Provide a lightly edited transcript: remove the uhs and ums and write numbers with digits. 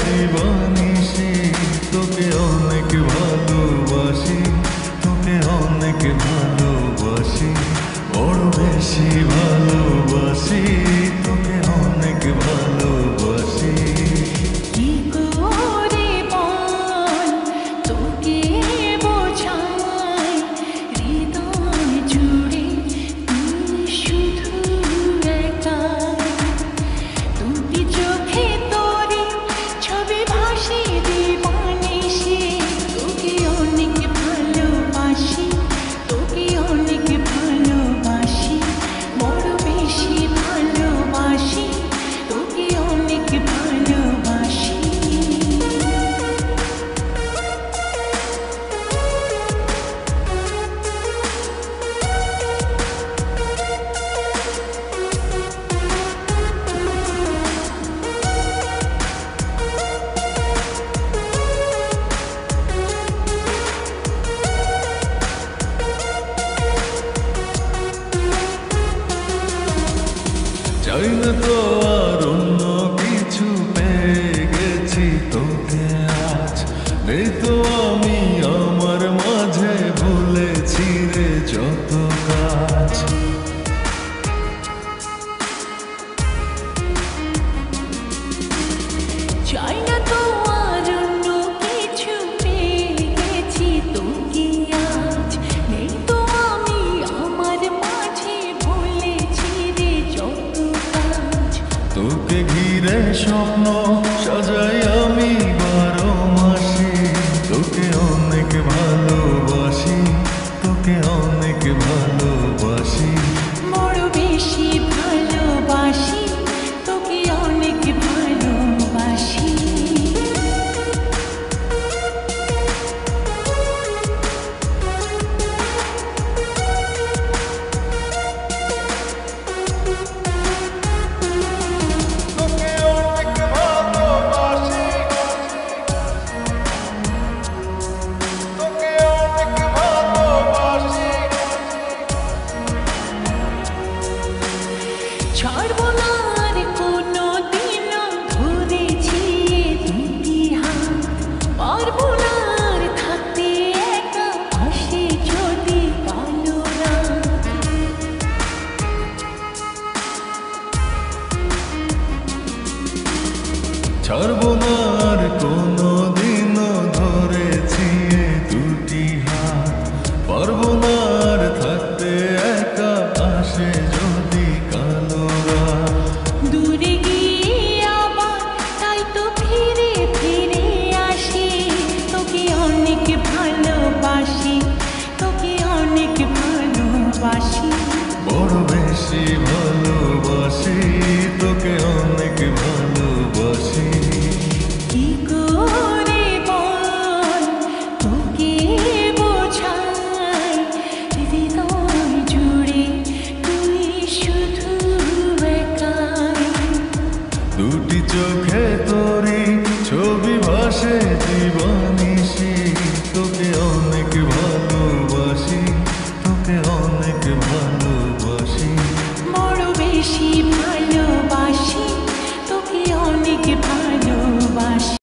দিবানিশি তোকে অনেক ভালোবাসি, তোকে অনেক ভালোবাসি, বড় বেশি ভালোবাসি, তোকে অনেক ভালোবাসি। কি করে বল তোকে বোঝাই, হৃদয় জুড়ে তুই শুধু একাই। দুটি চোখে তোরে ছবি ভাসে দিবানিশি, তোকে অনেক ভালোবাসি, তোকে অনেক ভালোবাসি, বড় বেশি ভালোবাসি, তোকে অনেক ভালোবাসি। চাই না তো আর অন্য কিছু, পেয়ে গেছি তোকে আজ। নেই তো আমি আমার মাঝে, ভুলেছি রে যত কাজ। চাই না তো আর অন্য কিছু, পেয়ে গেছি তোকে আজ। নেই তো আমি আমার মাঝে, ভুলেছি রে যত কাজ। তোকে ঘিরে স্বপ্ন সাজাই আমি 12 মাসে, তোকে অনেক ভালোবাসি, তোকে অনেক ভালোবাসি, বড় বেশি ভালোবাসি, তোকে অনেক ভালোবাসি। তোকে অনেক ভালোবাসি, তোকে অনেক ভালোবাসি। ছাড়বো না আর কোনো দিনও, ধরেছি দুটি হাত। পারবো না আর থাকতে একা, আসে যদি কালো রাত। ছাড়বো না আর কোনো দিনও, ধরেছি এ দুটি হাত। পারবো না আর থাকতে একা, আসে যদি কালো রাত। দূরে গিয়ে আবার তাই তো ফিরে ফিরে আসি, তোকে অনেক ভালোবাসি, তোকে অনেক ভালোবাসি, বড় বেশি ভালোবাসি, তোকে অনেক ভালোবাসি। কি করে বল তোকে বোঝাই, হৃদয় জুড়ে তুই শুধু একাই। দুটি চোখে তোরি ছবি ভাসে